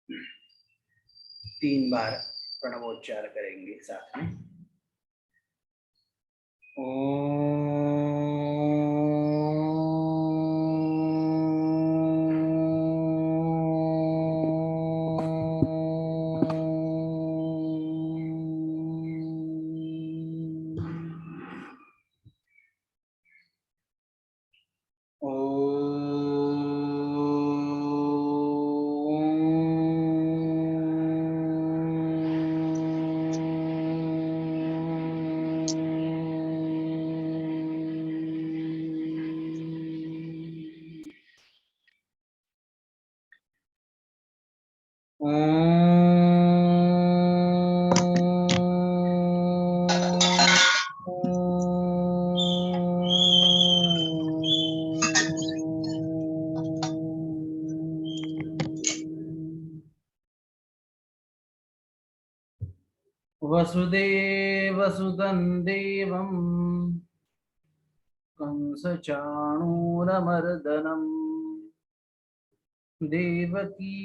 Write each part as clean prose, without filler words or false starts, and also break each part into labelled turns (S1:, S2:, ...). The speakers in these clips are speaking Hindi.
S1: 3 बार प्रणवोच्चार करेंगे साथ में। वसुदेवसुतं देवं कंसचाणूरमर्दनम् देवकी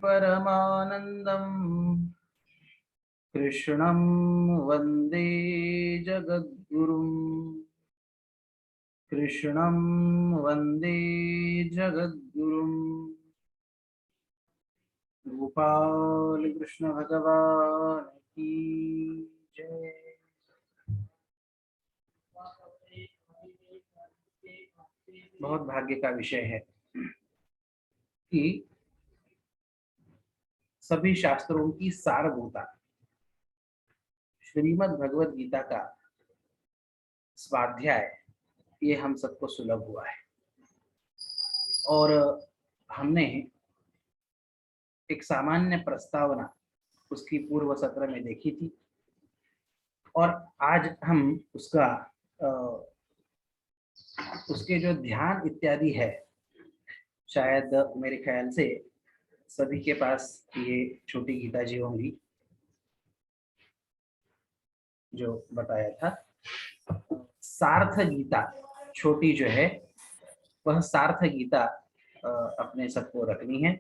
S1: परमानन्दम् कृष्णं वन्दे जगद्गुरुम् कृष्णं वन्दे जगद्गुरुम्। गोपाल कृष्ण भगवान की जय। बहुत भाग्य का विषय है कि सभी शास्त्रों की सारभूता श्रीमद् भगवद गीता का स्वाध्याय ये हम सबको सुलभ हुआ है। और हमने एक सामान्य प्रस्तावना उसकी पूर्व सत्र में देखी थी और आज हम उसके जो ध्यान इत्यादि है, शायद मेरे ख्याल से सभी के पास ये छोटी गीता जी होंगी जो बताया था। सार्थ गीता छोटी जो है वह सार्थ गीता अपने सबको रखनी है।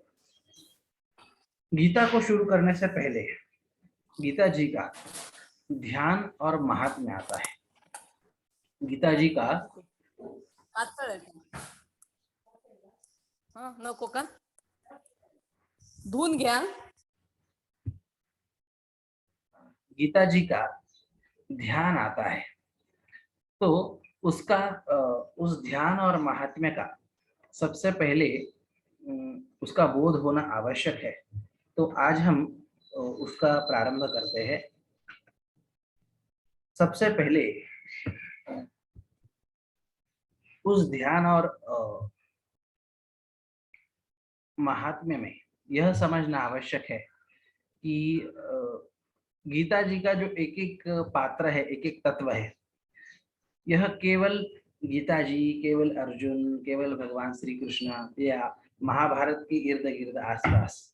S1: गीता को शुरू करने से पहले गीता जी का ध्यान और महात्म्य आता है। गीता जी का
S2: नको का धुवून घ्या।
S1: गीता जी का ध्यान आता है तो उसका उस ध्यान और महात्म्य का सबसे पहले उसका बोध होना आवश्यक है। तो आज हम उसका प्रारंभ करते हैं। सबसे पहले उस ध्यान और महात्म्य में यह समझना आवश्यक है कि गीता जी का जो एक एक पात्र है, एक एक तत्व है, यह केवल गीता जी, केवल अर्जुन, केवल भगवान श्री कृष्ण या महाभारत के इर्द गिर्द आसपास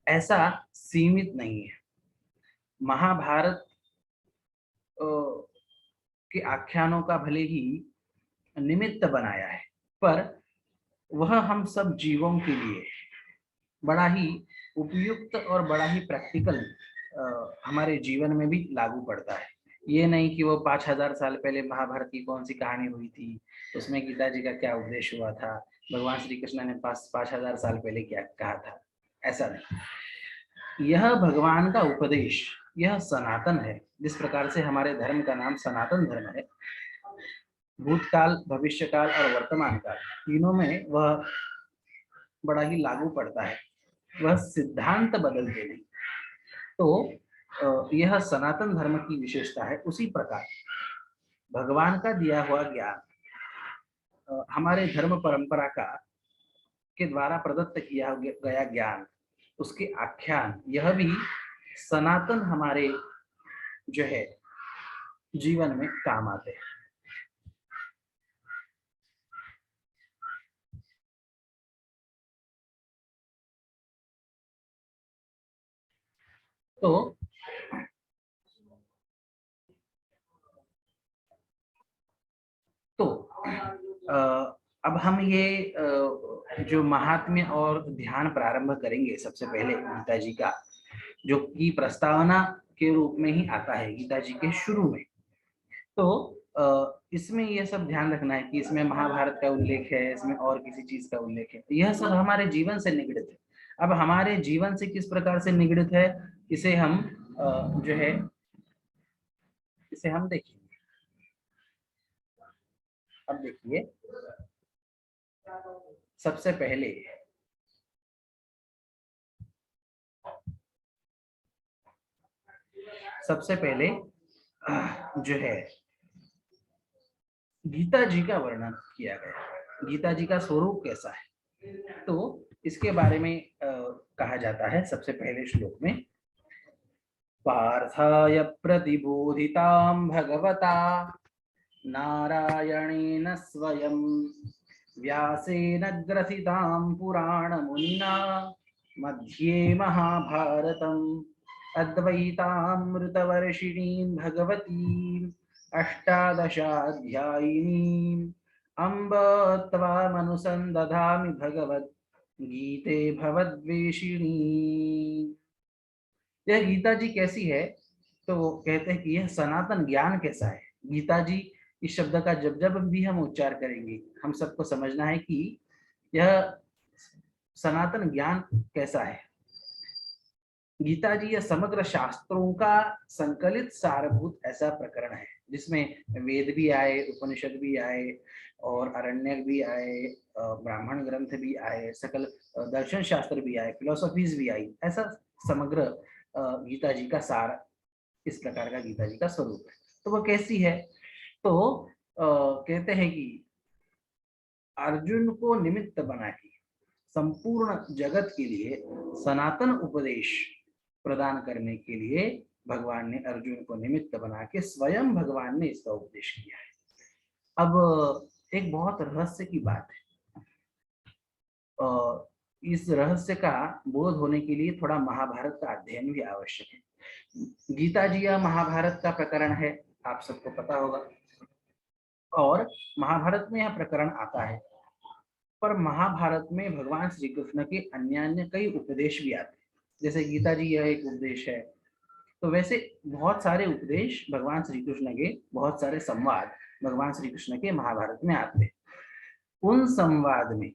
S1: ऐसा सीमित नहीं है। महाभारत के आख्यानों का भले ही निमित्त बनाया है, पर वह हम सब जीवों के लिए बड़ा ही उपयुक्त और बड़ा ही प्रैक्टिकल हमारे जीवन में भी लागू पड़ता है। ये नहीं कि वो 5000 साल पहले महाभारत की कौन सी कहानी हुई थी, उसमें गीता जी का क्या उपदेश हुआ था, भगवान श्री कृष्ण ने 5000 साल पहले क्या कहा था, ऐसा नहीं। यह भगवान का उपदेश, यह सनातन है। जिस प्रकार से हमारे धर्म का नाम सनातन धर्म है, भूतकाल, भविष्यकाल और वर्तमान काल तीनों में वह बड़ा ही लागू पड़ता है। वह सिद्धांत बदलते नहीं। तो यह सनातन धर्म की विशेषता है। उसी प्रकार भगवान का दिया हुआ ज्ञान, हमारे धर्म परंपरा का के द्वारा प्रदत्त किया गया ज्ञान, उसके आख्यान, यह भी सनातन हमारे जो है जीवन में काम आते हैं। तो अब हम ये जो महात्म्य और ध्यान प्रारंभ करेंगे सबसे पहले गीता जी का, जो कि प्रस्तावना के रूप में ही आता है गीता जी के शुरू में। तो इसमें यह सब ध्यान रखना है कि इसमें महाभारत का उल्लेख है, इसमें और किसी चीज का उल्लेख है, यह सब हमारे जीवन से निगडित है। अब हमारे जीवन से किस प्रकार से निगडित है, इसे हम जो है इसे हम देखेंगे। अब देखिए, सबसे पहले जो है गीता जी का वर्णन किया गया, गीता जी का स्वरूप कैसा है, तो इसके बारे में कहा जाता है सबसे पहले श्लोक में, पार्थाय प्रतिबोधितां भगवता नारायणेन स्वयं व्यासेन ग्रथितां पुराणमुनिना मध्ये महाभारतम् अद्वैतामृतवर्षिणीं भगवतीम् अष्टादशाध्यायिनीम् अम्ब त्वामनुसन्दधामि भगवद्गीते भवद्वेषिणी। यह गीता जी कैसी है, तो कहते हैं कि यह सनातन ज्ञान कैसा है। गीता जी इस शब्द का जब जब भी हम उच्चार करेंगे, हम सबको समझना है कि यह सनातन ज्ञान कैसा है। गीता जी यह समग्र शास्त्रों का संकलित सारभूत ऐसा प्रकरण है, जिसमें वेद भी आए, उपनिषद भी आए, और अरण्यक भी आए, ब्राह्मण ग्रंथ भी आए, सकल दर्शन शास्त्र भी आए, फिलोसफीज भी आई। ऐसा समग्र गीता जी का सार, इस प्रकार का गीता जी का स्वरूप है। तो वह कैसी है, तो कहते हैं कि अर्जुन को निमित्त बना के संपूर्ण जगत के लिए सनातन उपदेश प्रदान करने के लिए भगवान ने अर्जुन को निमित्त बना के स्वयं भगवान ने इसका उपदेश किया है। अब एक बहुत रहस्य की बात है, इस रहस्य का बोध होने के लिए थोड़ा महाभारत का अध्ययन भी आवश्यक है। गीता जी या महाभारत का प्रकरण है, आप सबको पता होगा, और महाभारत में यह प्रकरण आता है, पर महाभारत में भगवान श्री कृष्ण के अन्य अन्य कई उपदेश भी आते हैं। जैसे गीता जी यह एक उपदेश है, तो वैसे बहुत सारे उपदेश भगवान श्री कृष्ण के, बहुत सारे संवाद भगवान श्री कृष्ण के महाभारत में आते हैं। उन संवाद में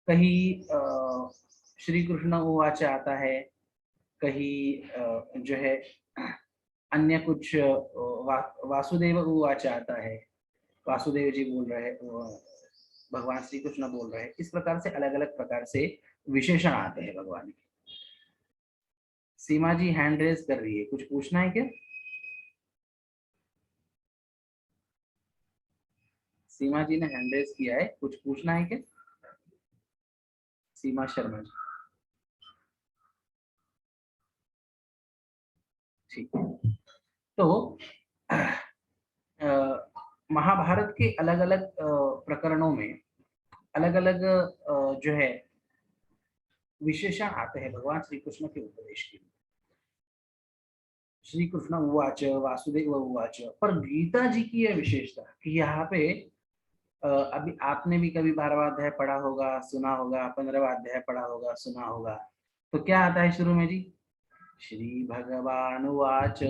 S1: कहीं श्री कृष्ण उवाच आता है, कहीं जो है अन्य कुछ वासुदेव उवाच आता है, वासुदेव जी बोल रहे, भगवान श्री कृष्ण बोल रहे हैं। इस प्रकार से अलग अलग प्रकार से विशेषण आते हैं भगवान के। सीमा जी हैंड रेज कर रही है, कुछ पूछना है क्या? सीमा जी ने हैंड रेज किया है, कुछ पूछना है क्या? सीमा शर्मा जी, ठीक है। तो महाभारत के अलग अलग प्रकरणों में अलग अलग जो है विशेषण आते हैं भगवान श्री कृष्ण के उपदेश के लिए। श्री कृष्ण उवाच, वासुदेव उवाच, पर गीता जी की यह विशेषता कि यहाँ पे अभी आपने भी कभी 12वां अध्याय पढ़ा होगा, सुना होगा, 15वां अध्याय पढ़ा होगा, सुना होगा, तो क्या आता है शुरू में जी? श्री भगवान उवाच।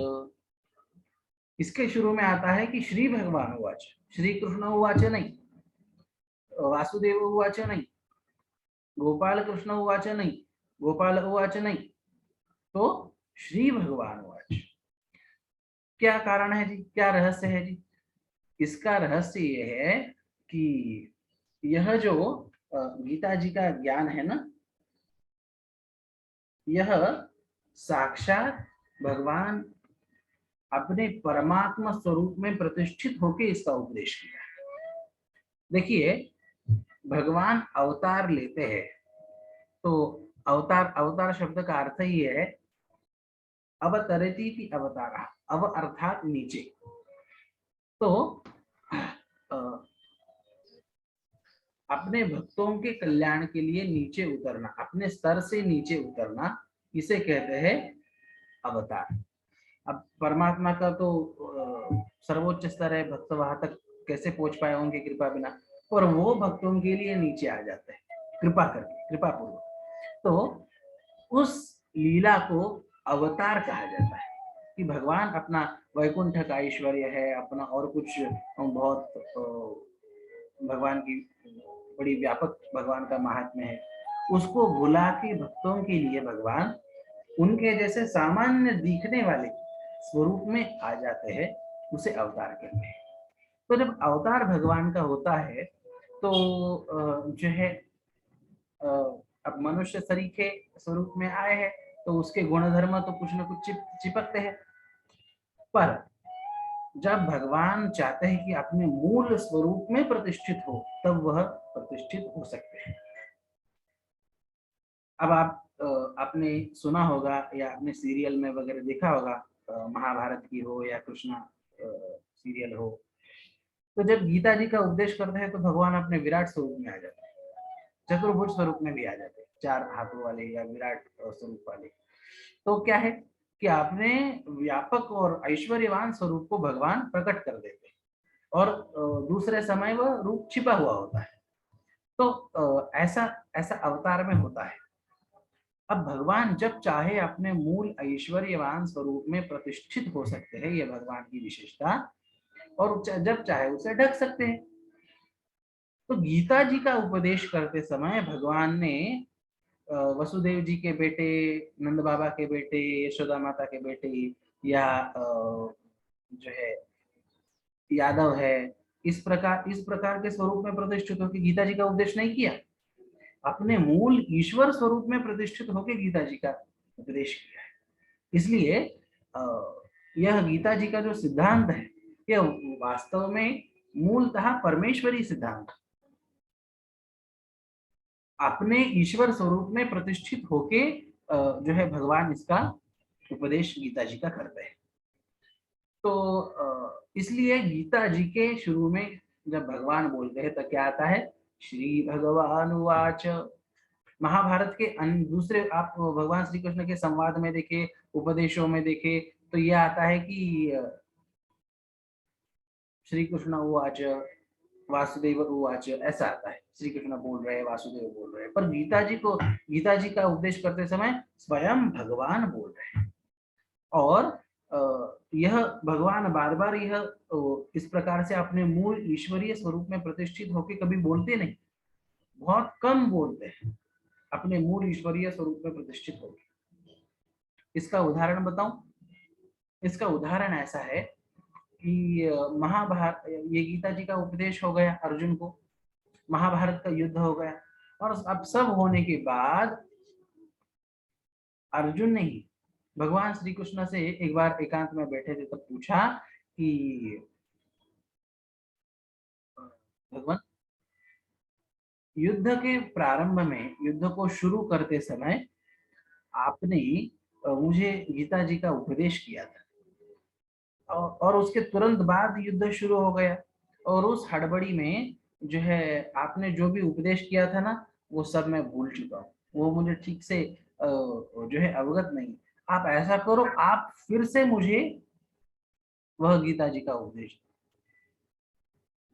S1: इसके शुरू में आता है कि श्री भगवान उवाच, श्री कृष्ण उवाच नहीं, वासुदेव उवाच नहीं, गोपाल कृष्ण उवाच नहीं, गोपाल उवाच नहीं, तो श्री भगवान उवाच। क्या कारण है जी, क्या रहस्य है जी? इसका रहस्य ये है कि यह जो गीता जी का ज्ञान है ना, यह साक्षात भगवान अपने परमात्मा स्वरूप में प्रतिष्ठित होकर इसका उपदेश किया है। देखिए, भगवान अवतार लेते हैं, तो अवतार, अवतार शब्द का अर्थ ही है अवतरती अवतारा, अव अर्थात नीचे। तो अपने भक्तों के कल्याण के लिए नीचे उतरना, अपने स्तर से नीचे उतरना, इसे कहते हैं अवतार। अब परमात्मा का तो सर्वोच्च स्तर है, भक्त वहां तक कैसे पहुंच पाए उनकी कृपा बिना, और वो भक्तों के लिए नीचे आ जाते हैं कृपा करके, कृपा पूर्वक। तो उस लीला को अवतार कहा जाता है कि भगवान अपना वैकुंठ का ऐश्वर्य है, अपना और कुछ बहुत भगवान की बड़ी व्यापक भगवान का महात्म्य है, उसको भुला के भक्तों के लिए भगवान उनके जैसे सामान्य दिखने वाले स्वरूप में आ जाते हैं, उसे अवतार कहते हैं। तो जब अवतार भगवान का होता है तो जो है अब मनुष्य शरीर के स्वरूप में आए हैं तो उसके गुण धर्म तो कुछ न कुछ चिपकते हैं, पर जब भगवान चाहते हैं कि अपने मूल स्वरूप में प्रतिष्ठित हो तब वह प्रतिष्ठित हो सकते हैं। अब आप आपने सुना होगा या आपने सीरियल में वगैरह देखा होगा, महाभारत की हो या कृष्णा सीरियल हो, तो जब गीता जी का उपदेश करते हैं तो भगवान अपने विराट स्वरूप में आ जाते हैं, चतुर्भुज स्वरूप में भी आ जाते हैं, 4 हाथों वाले या विराट स्वरूप वाले। तो क्या है कि आपने व्यापक और ऐश्वर्यवान स्वरूप को भगवान प्रकट कर देते हैं और दूसरे समय वह रूप छिपा हुआ होता है। तो ऐसा ऐसा अवतार में होता है। अब भगवान जब चाहे अपने मूल ऐश्वर्यवान स्वरूप में प्रतिष्ठित हो सकते हैं, यह भगवान की विशेषता, और जब चाहे उसे ढक सकते हैं। तो गीता जी का उपदेश करते समय भगवान ने वसुदेव जी के बेटे, नंद बाबा के बेटे, यशोदा माता के बेटे, या जो है यादव है, इस प्रकार के स्वरूप में प्रतिष्ठित होकर गीता जी का उपदेश नहीं किया, अपने मूल ईश्वर स्वरूप में प्रतिष्ठित होकर गीता जी का उपदेश किया है। इसलिए यह गीता जी का जो सिद्धांत है यह वास्तव में मूलतः परमेश्वरी सिद्धांत, अपने ईश्वर स्वरूप में प्रतिष्ठित होके जो है भगवान इसका उपदेश गीता जी का करते हैं। तो इसलिए गीता जी के शुरू में जब भगवान बोलते हैं तो क्या आता है, श्री भगवान वाच। महाभारत के दूसरे आप भगवान श्री कृष्ण के संवाद में देखे, उपदेशों में देखे, तो यह आता है कि श्री कृष्ण उवाच वासुदेव उवाच, ऐसा आता है, श्री कृष्ण बोल रहे हैं, वासुदेव बोल रहे हैं। पर गीता जी का उपदेश करते समय स्वयं भगवान बोल रहे हैं। और यह भगवान बार बार यह इस प्रकार से अपने मूल ईश्वरीय स्वरूप में प्रतिष्ठित होकर कभी बोलते नहीं, बहुत कम बोलते हैं अपने मूल ईश्वरीय स्वरूप में प्रतिष्ठित होकर। इसका उदाहरण बताऊं? इसका उदाहरण ऐसा है कि महाभारत, ये गीता जी का उपदेश हो गया अर्जुन को, महाभारत का युद्ध हो गया, और अब सब होने के बाद अर्जुन ने ही भगवान श्री कृष्ण से एक बार एकांत में बैठे थे तब पूछा कि भगवान, युद्ध के प्रारंभ में, युद्ध को शुरू करते समय आपने मुझे गीता जी का उपदेश किया था, और उसके तुरंत बाद युद्ध शुरू हो गया, और उस हड़बड़ी में जो है आपने जो भी उपदेश किया था ना वो सब मैं भूल चुका हूँ, वो मुझे ठीक से जो है अवगत नहीं। आप ऐसा करो, आप फिर से मुझे वह गीता जी का उपदेश।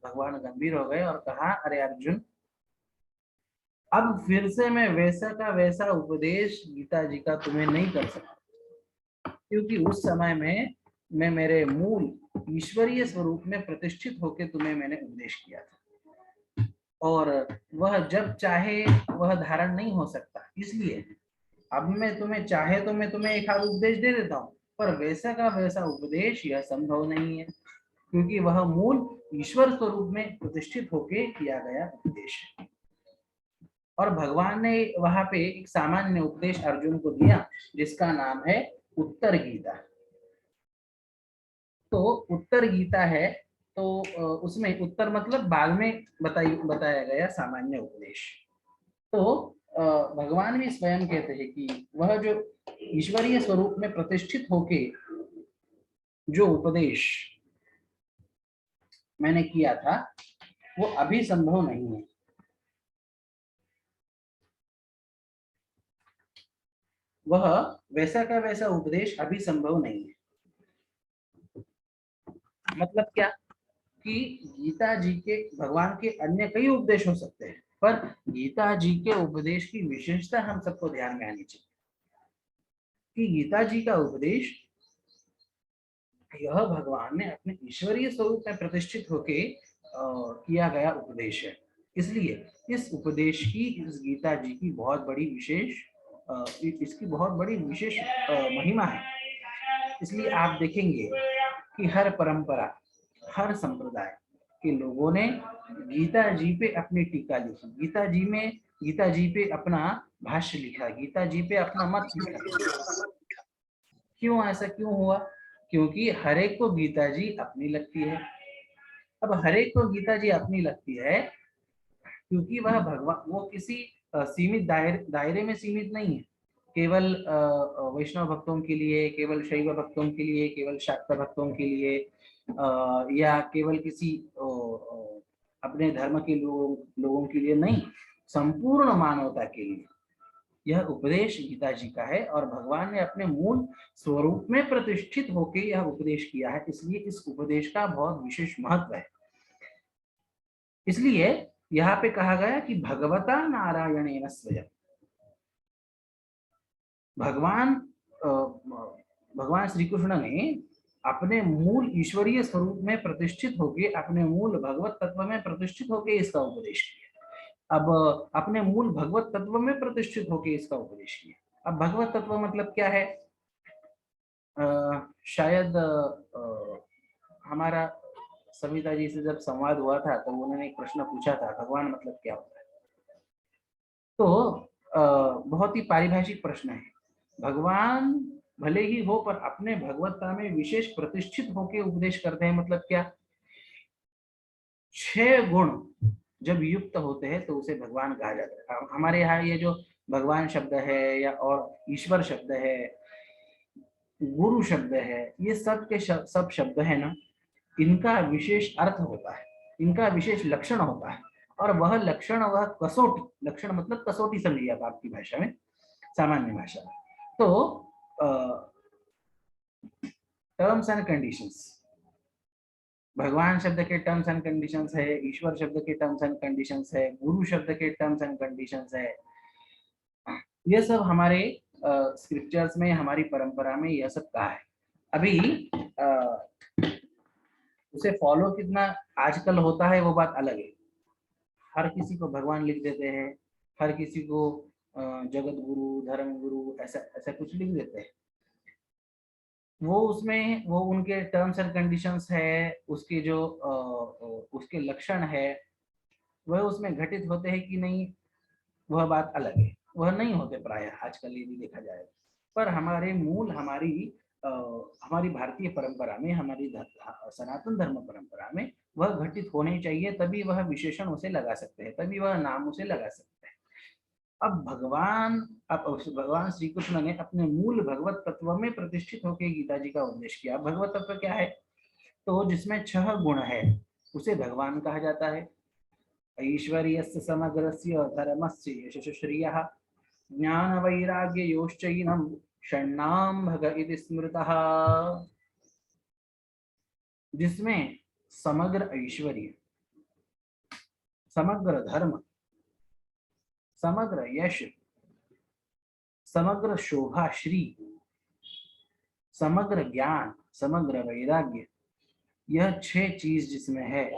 S1: भगवान गंभीर हो गए और कहा, अरे अर्जुन, अब फिर से मैं वैसा का वैसा उपदेश गीता जी का तुम्हें नहीं कर सकता, क्योंकि उस समय में मैं मेरे मूल ईश्वरीय स्वरूप में प्रतिष्ठित होकर तुम्हें मैंने उपदेश किया था, और वह जब चाहे वह धारण नहीं हो सकता। इसलिए अब मैं तुम्हें चाहे तो मैं तुम्हें एक आध उपदेश दे देता हूँ, पर वैसा का वैसा उपदेश यह संभव नहीं है, क्योंकि वह मूल ईश्वर स्वरूप में प्रतिष्ठित होके किया गया उपदेश है। और भगवान ने वहां पे एक सामान्य उपदेश अर्जुन को दिया जिसका नाम है उत्तर गीता। तो उत्तर गीता है, तो उसमें उत्तर मतलब बाद में बताया गया सामान्य उपदेश। तो भगवान भी स्वयं कहते हैं कि वह जो ईश्वरीय स्वरूप में प्रतिष्ठित होके जो उपदेश मैंने किया था वो अभी संभव नहीं है। वह वैसा का वैसा उपदेश अभी संभव नहीं है। मतलब क्या? कि गीता जी के, भगवान के अन्य कई उपदेश हो सकते हैं, पर गीता जी के उपदेश की विशेषता हम सबको ध्यान में आनी चाहिए कि गीता जी का उपदेश यह भगवान ने अपने ईश्वरीय स्वरूप में प्रतिष्ठित होके किया गया उपदेश है। इसलिए इस उपदेश की, इस गीता जी की बहुत बड़ी विशेष इसकी बहुत बड़ी विशेष महिमा है। इसलिए आप देखेंगे कि हर परंपरा, हर संप्रदाय के लोगों ने गीता जी पे अपनी टीका लिखी, गीता जी पे अपना भाष्य लिखा, गीता जी पे अपना मत लिखा। क्यों ऐसा क्यों हुआ? क्योंकि हर एक को गीता जी अपनी लगती है। अब हर एक को गीता जी अपनी लगती है क्योंकि वह भगवान, वो किसी सीमित दायरे में सीमित नहीं है। केवल वैष्णव भक्तों के लिए, केवल शैव भक्तों के लिए, केवल शाक्त भक्तों के लिए, या केवल किसी अपने धर्म के लोगों के लिए नहीं, संपूर्ण मानवता के लिए यह उपदेश गीता जी का है। और भगवान ने अपने मूल स्वरूप में प्रतिष्ठित होकर यह उपदेश किया है, इसलिए इस उपदेश का बहुत विशेष महत्व है। इसलिए यहाँ पे कहा गया कि भगवता नारायणेन स्वयं, भगवान श्री कृष्ण ने अपने मूल ईश्वरीय स्वरूप में प्रतिष्ठित होकर, अपने मूल भगवत तत्व में प्रतिष्ठित होकर इसका उपदेश किया। अब अपने मूल भगवत तत्व में प्रतिष्ठित होकर इसका उपदेश किया। अब भगवत तत्व मतलब क्या है? शायद हमारा सविता जी से जब संवाद हुआ था तो उन्होंने एक प्रश्न पूछा था, भगवान मतलब क्या होता है? तो बहुत ही पारिभाषिक प्रश्न है। भगवान भले ही हो, पर अपने भगवत्ता में विशेष प्रतिष्ठित होकर उपदेश करते हैं। मतलब क्या? 6 गुण जब युक्त होते हैं तो उसे भगवान कहा जाता है। हमारे यहाँ ये जो भगवान शब्द है या और ईश्वर शब्द है, गुरु शब्द है, ये सब के सब शब्द है ना, इनका विशेष अर्थ होता है, इनका विशेष लक्षण होता है। और वह लक्षण, वह कसौटी, लक्षण मतलब कसौटी समझिए आप आपकी भाषा में, सामान्य भाषा में। तो टर्म्स एंड कंडीशंस, भगवान शब्द के टर्म्स एंड कंडीशंस है, ईश्वर शब्द के टर्म्स एंड कंडीशंस है, गुरु शब्द के टर्म्स एंड कंडीशंस है। ये सब हमारे स्क्रिप्चर्स में, हमारी परंपरा में यह सब कहा है। अभी उसे फॉलो कितना आजकल होता है वो बात अलग है। हर किसी को भगवान लिख देते हैं, हर किसी को जगत गुरु, धर्म गुरु, ऐसा ऐसा कुछ लिख देते हैं। वो उसमें वो उनके टर्म्स एंड कंडीशंस है, उसके जो उसके लक्षण है, वह उसमें घटित होते हैं कि नहीं, वह बात अलग है। वह नहीं होते प्राय आजकल यदि देखा जाए। पर हमारे मूल, हमारी भारतीय परंपरा में, हमारी सनातन धर्म परंपरा में वह घटित होने चाहिए, तभी वह विशेषण उसे लगा सकते हैं, तभी वह नाम उसे लगा सकते हैं। अब भगवान श्री कृष्ण ने अपने मूल भगवत तत्व में प्रतिष्ठित होकर गीता जी का उपदेश किया। भगवत तत्व क्या है? तो जिसमें 6 गुण है उसे भगवान कहा जाता है। ऐश्वर्यस्य समग्रस्य धर्मस्य यशः श्रियः ज्ञान वैराग्य योश्चैनम् षण्णाम भग इति स्मृतः। जिसमें समग्र ऐश्वर्य, समग्र धर्म, समग्र यश, समग्र शोभा श्री, समग्र ज्ञान, समग्र वैराग्य, यह 6 चीज जिसमें है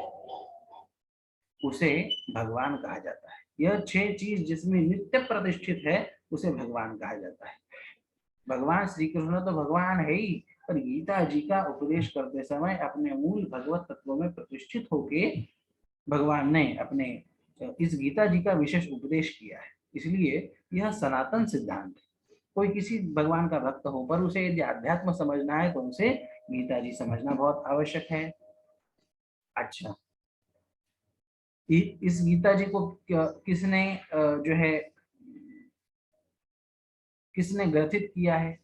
S1: उसे भगवान कहा जाता है। यह 6 चीज जिसमें नित्य प्रतिष्ठित है उसे भगवान कहा जाता है। भगवान श्री कृष्ण तो भगवान है ही, पर गीता जी का उपदेश करते समय अपने मूल भगवत तत्व में प्रतिष्ठित होके भगवान ने अपने इस गीता जी का विशेष उपदेश किया है। इसलिए यह सनातन सिद्धांत है। कोई किसी भगवान का भक्त हो, पर उसे यदि अध्यात्म समझना है तो उसे गीता जी समझना बहुत आवश्यक है। अच्छा, इस गीता जी को किसने जो है किसने ग्रथित किया है?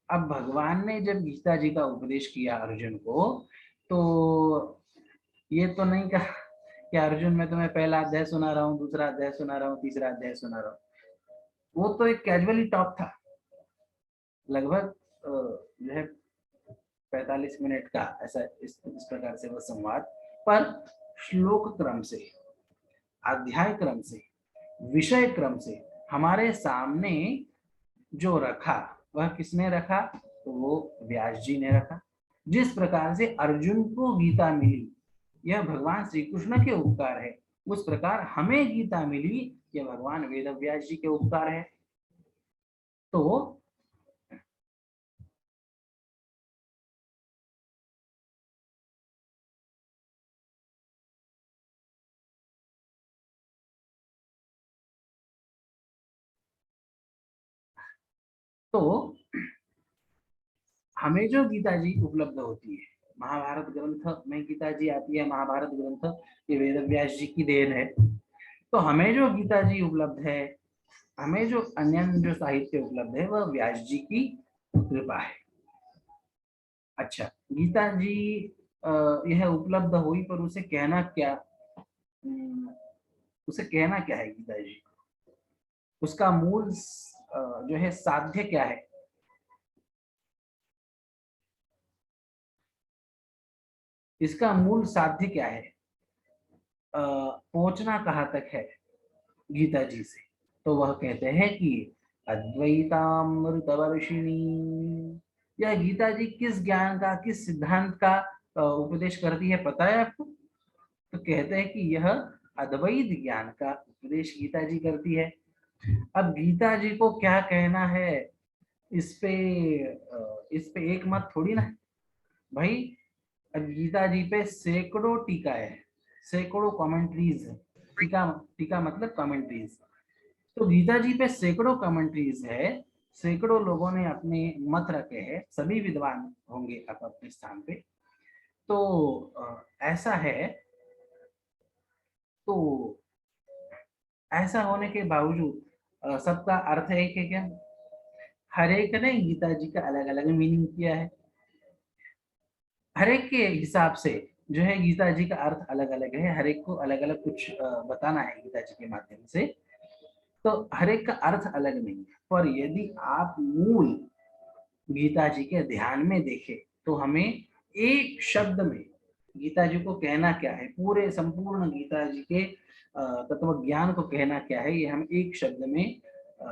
S1: अब भगवान ने जब गीता जी का उपदेश किया अर्जुन को, तो ये तो नहीं कहा कि अर्जुन मैं तुम्हें पहला अध्याय सुना रहा हूँ, दूसरा अध्याय सुना रहा हूँ, तीसरा अध्याय सुना रहा हूँ। वो तो एक कैजुअली टॉक था, लगभग जो है 45 मिनट का, ऐसा इस प्रकार से वो संवाद पर श्लोक क्रम से, अध्याय क्रम से, विषय क्रम से हमारे सामने जो रखा, वह किसने रखा? तो वो व्यास जी ने रखा। जिस प्रकार से अर्जुन को गीता मिली, यह भगवान श्री कृष्ण के उपकार है, उस प्रकार हमें गीता मिली, यह भगवान वेद व्यास जी के उपकार है। तो हमें जो गीता जी उपलब्ध होती है, महाभारत ग्रंथ में गीता जी आती है, महाभारत ग्रंथ ये वेद व्यास जी की देन है। तो हमें जो गीता जी उपलब्ध है, हमें जो अन्य जो साहित्य उपलब्ध है, वह व्यास जी की कृपा है। अच्छा, गीता जी यह उपलब्ध हुई, पर उसे कहना क्या, उसे कहना क्या है गीता जी? उसका मूल जो है साध्य क्या है? इसका मूल साध्य क्या है? पहुंचना कहाँ तक है गीता जी से? तो वह कहते हैं कि अद्वैतामृतवर्षिणी, यह गीता जी किस ज्ञान का, किस सिद्धांत का उपदेश करती है, पता है आपको? तो कहते हैं कि यह अद्वैत ज्ञान का उपदेश गीता जी करती है। अब गीता जी को क्या कहना है, इस पे एक मत थोड़ी ना है भाई। अब गीता जी पे सैकड़ों टीका है, सैकड़ों कमेंट्रीज है। टीका, टीका मतलब कमेंट्रीज। तो गीता जी पे सैकड़ों कमेंट्रीज है, सैकड़ों लोगों ने अपने मत रखे हैं, सभी विद्वान होंगे अपने स्थान पे। तो ऐसा है। तो ऐसा होने के बावजूद सबका अर्थ एक है क्या? हर एक ने गीता जी का अलग अलग मीनिंग किया है। हर एक के हिसाब से जो है गीता जी का अर्थ अलग अलग है, हर एक को अलग अलग कुछ बताना है गीता जी के माध्यम से। तो हर एक का अर्थ अलग नहीं है, पर यदि आप मूल गीता जी के ध्यान में देखें, तो हमें एक शब्द में गीता जी को कहना क्या है, पूरे संपूर्ण गीता जी के तत्व ज्ञान को कहना क्या है, ये हम एक शब्द में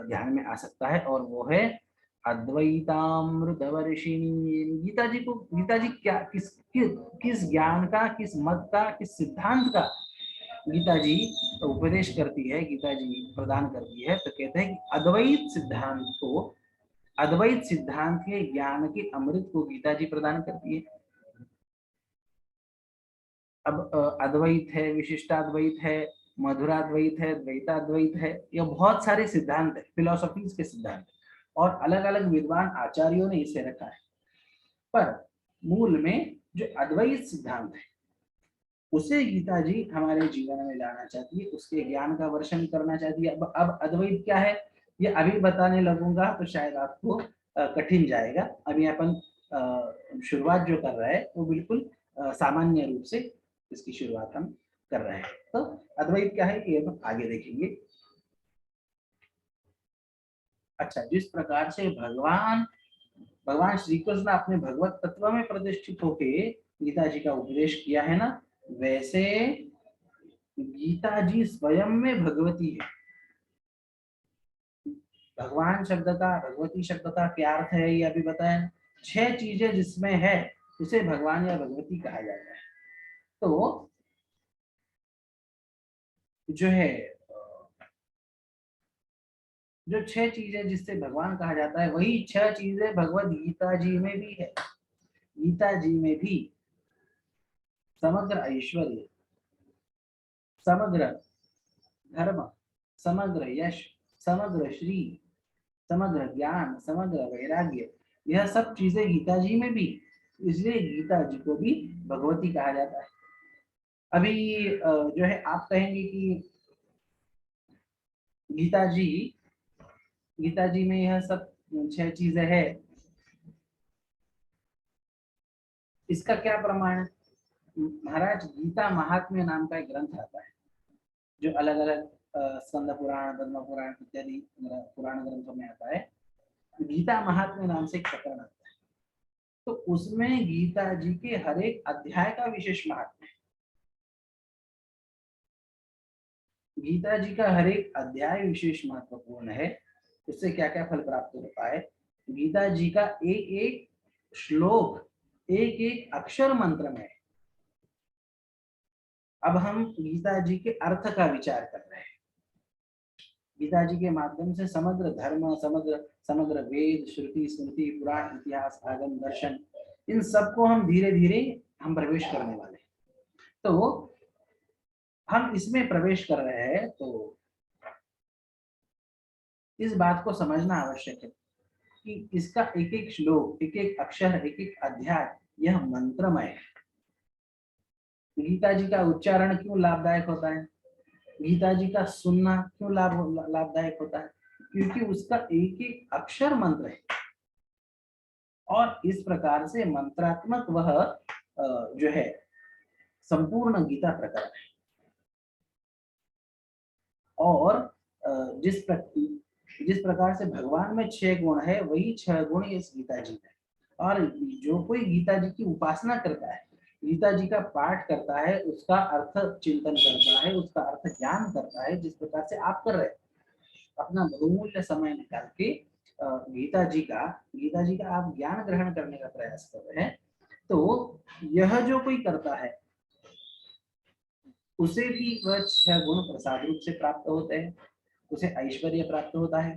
S1: ध्यान में आ सकता है, और वो है अद्वैतामृतवर्षिणी। गीता जी को, गीता जी क्या, किस ज्ञान का, किस मत का, किस सिद्धांत का गीता जी उपदेश करती है, गीता जी प्रदान करती है? तो कहते हैं कि अद्वैत सिद्धांत को, अद्वैत सिद्धांत के ज्ञान के अमृत को गीता जी प्रदान करती है। अब अद्वैत है, विशिष्टाद्वैत है, मधुराद्वैत है, द्वैताद्वैत है, ये बहुत सारे सिद्धांत है, फिलोसॉफीज के सिद्धांत, और अलग अलग विद्वान आचार्यों ने इसे रखा है। पर मूल में जो अद्वैत सिद्धांत है, उसे गीता जी हमारे जीवन में लाना चाहती है, उसके ज्ञान का वर्षन करना चाहती है। अब अद्वैत क्या है, ये अभी बताने लगूंगा तो शायद आपको कठिन जाएगा। अभी अपन शुरुआत जो कर रहे हैं वो बिल्कुल सामान्य रूप से इसकी शुरुआत हम कर रहे हैं। तो अद्वैत क्या है ये हम आगे देखेंगे। अच्छा, जिस प्रकार से भगवान भगवान श्री कृष्ण अपने भगवत तत्व में प्रतिष्ठित होके गीता जी का उपदेश किया है ना, वैसे गीता जी स्वयं में भगवती है। भगवान शब्द का, भगवती शब्द का क्या अर्थ है ये अभी बताया। 6 चीजें जिसमें है उसे भगवान या भगवती कहा जाता है। तो जो है जो 6 चीजें जिससे भगवान कहा जाता है, वही 6 चीजें भगवत गीता जी में भी है। गीता जी में भी समग्र ऐश्वर्य, समग्र धर्म, समग्र यश, समग्र श्री, समग्र ज्ञान, समग्र वैराग्य, यह सब चीजें गीता जी में भी, इसलिए गीता जी को भी भगवती कहा जाता है। अभी जो है आप कहेंगे कि गीता जी गीता जी में यह सब 6 चीजें है, इसका क्या प्रमाण है? महाराज, गीता महात्म्य नाम का एक ग्रंथ आता है, जो अलग अलग स्कंद पुराण, पद्म पुराण इत्यादि पुराण ग्रंथों में आता है। गीता महात्म्य नाम से एक प्रकरण आता है, तो उसमें गीता जी के हर एक अध्याय का विशेष महात्म्य है। गीता जी का हर एक अध्याय विशेष महत्वपूर्ण है। उससे क्या क्या फल प्राप्त होता है? गीता जी का एक एक श्लोक, एक एक अक्षर मंत्र में। अब हम गीता जी के अर्थ का विचार कर रहे हैं। गीता जी के माध्यम से समग्र धर्म, समग्र समग्र वेद, श्रुति, स्मृति, पुराण, इतिहास, आगम, दर्शन, इन सबको हम धीरे धीरे हम प्रवेश करने वाले हैं। तो हम इसमें प्रवेश कर रहे हैं तो इस बात को समझना आवश्यक है कि इसका एक एक श्लोक, एक एक अक्षर, एक एक अध्याय यह मंत्रमय है। गीता जी का उच्चारण क्यों लाभदायक होता है? गीता जी का सुनना क्यों लाभदायक होता है? क्योंकि उसका एक एक अक्षर मंत्र है और इस प्रकार से मंत्रात्मक वह जो है संपूर्ण गीता प्रकरण है। और जिस प्रकार से भगवान में 6 गुण है, वही 6 गुण इस गीता जी में। और जो कोई गीता जी की उपासना करता है, गीता जी का पाठ करता है, उसका अर्थ चिंतन करता है, उसका अर्थ ज्ञान करता है, जिस प्रकार से आप कर रहे हैं, अपना बहुमूल्य समय निकाल के गीता जी का आप ज्ञान ग्रहण करने का प्रयास कर रहे हैं, तो यह जो कोई करता है उसे भी वह 6 गुण प्रसाद रूप से प्राप्त होते हैं। उसे ऐश्वर्य प्राप्त होता है,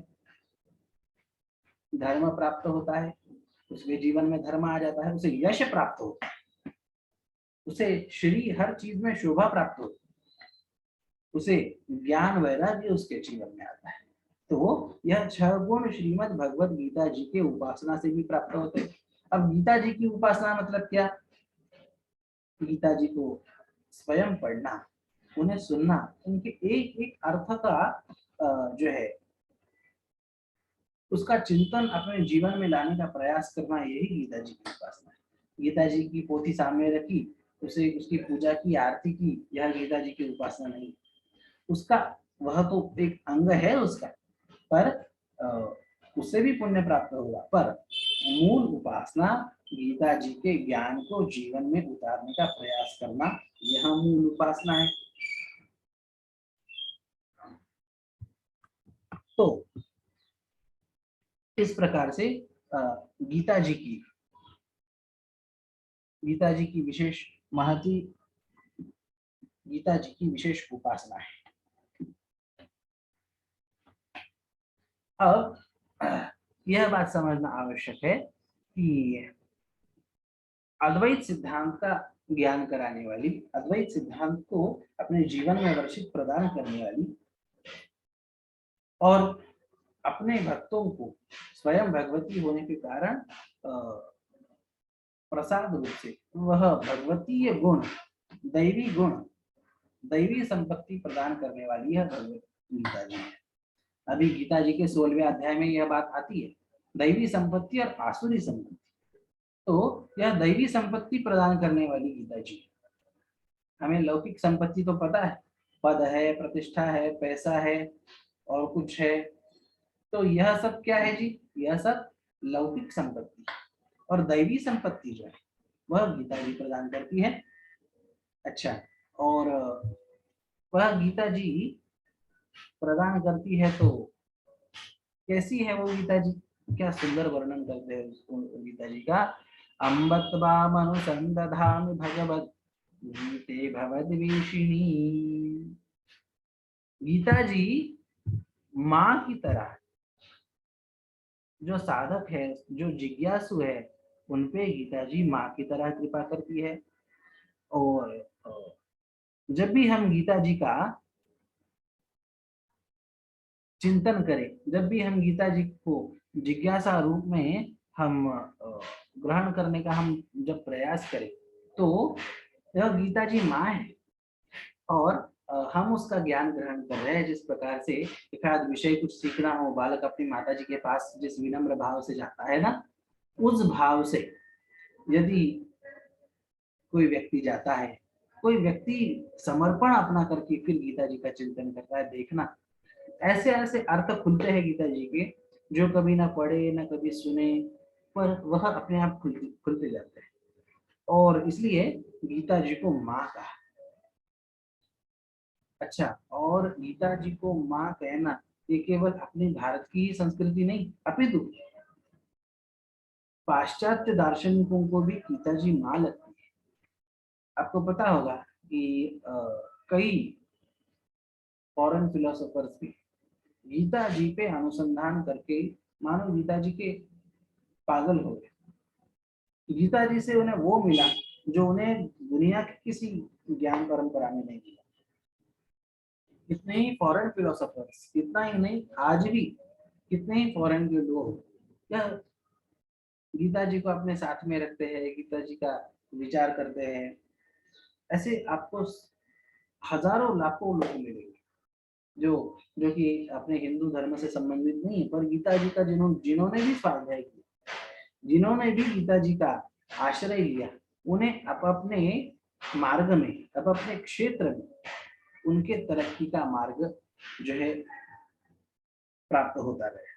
S1: धर्म प्राप्त होता है, उसके जीवन में धर्म आ जाता है, उसे यश प्राप्त होता है, उसे श्री हर चीज में शोभा प्राप्त होती है, उसे ज्ञान वैराग्य उसके जीवन में आता है। तो यह 6 गुण श्रीमद् भगवत गीता जी के उपासना से भी प्राप्त होते हैं। अब गीता जी की उपासना मतलब क्या? गीता जी को स्वयं पढ़ना, उन्हें सुनना, उनके एक एक अर्थ का जो है उसका चिंतन अपने जीवन में लाने का प्रयास करना, यही गीता जी की उपासना है। गीता जी की पोथी सामने रखी, उसे उसकी पूजा की, आरती की, यह गीता जी की उपासना नहीं। उसका वह तो एक अंग है उसका, पर उससे भी पुण्य प्राप्त होगा, पर मूल उपासना गीता जी के ज्ञान को जीवन में उतारने का प्रयास करना, यह मूल उपासना है। तो इस प्रकार से गीता जी की विशेष महती, गीता जी की विशेष उपासना है। अब यह बात समझना आवश्यक है कि अद्वैत सिद्धांत का ज्ञान कराने वाली, अद्वैत सिद्धांत को अपने जीवन में वर्षित प्रदान करने वाली और अपने भक्तों को स्वयं भगवती होने के कारण प्रसाद रूप से वह भगवतीय गुण, दैवी गुण, दैवी संपत्ति प्रदान करने वाली है भगवत गीता जी है। अभी गीता जी के 16वें अध्याय में यह बात आती है, दैवी संपत्ति और आसुरी संपत्ति। तो यह दैवी संपत्ति प्रदान करने वाली गीता जी। हमें लौकिक संपत्ति तो पता है, पद है, प्रतिष्ठा है, पैसा है और कुछ है, तो यह सब क्या है जी? यह सब लौकिक संपत्ति। और दैवी संपत्ति जो है वह गीता जी प्रदान करती है। अच्छा, और वह गीता जी प्रदान करती है तो कैसी है वो गीता जी? क्या सुंदर वर्णन करते हैं उसको गीता जी का। अम्बत वामनुसंदधामि भगवत गीते भवद्वेषिणी। गीता जी माँ की तरह, जो साधक है, जो जिज्ञासु है, उनपे गीता जी माँ की तरह कृपा करती है। और जब भी हम गीता जी का चिंतन करें, जब भी हम गीता जी को जिज्ञासा रूप में हम ग्रहण करने का हम जब प्रयास करें, तो यह गीता जी माँ है और हम उसका ज्ञान ग्रहण कर रहे हैं। जिस प्रकार से एक आध विषय कुछ सीखना हो, बालक अपनी माता जी के पास जिस विनम्र भाव से जाता है ना, उस भाव से यदि कोई व्यक्ति जाता है, कोई व्यक्ति समर्पण अपना करके फिर गीता जी का चिंतन करता है, देखना ऐसे ऐसे अर्थ खुलते हैं गीता जी के, जो कभी ना पढ़े ना कभी सुने, पर वह अपने आप खुलते जाते हैं। और इसलिए गीता जी को माँ कहा। अच्छा, और गीता जी को माँ कहना ये केवल अपने भारत की ही संस्कृति नहीं, अपितु पाश्चात्य दार्शनिकों को भी गीता जी माँ लगती है। आपको पता होगा कि कई फॉरेन फिलोसोफर्स भी गीता जी पे अनुसंधान करके मानो गीता जी के पागल हो गए। गीता जी से उन्हें वो मिला जो उन्हें दुनिया की किसी ज्ञान परंपरा में नहीं मिला। कितने ही फॉरेन फिलोसोफर्स, इतना ही नहीं, आज भी कितने ही फॉरेन के लोग या गीता जी को अपने साथ में रखते हैं, गीता जी का विचार करते हैं। ऐसे आपको हजारों लाखों लोग मिलेंगे जो जो कि अपने हिंदू धर्म से संबंधित नहीं है, पर गीता जी का जिन्होंने जिन्होंने भी स्वाध्याय किया, जिन्होंने भी गीता जी का आश्रय लिया, उन्हें अब अपने मार्ग में, अब अपने क्षेत्र में उनके तरक्की का मार्ग जो है प्राप्त होता रहे।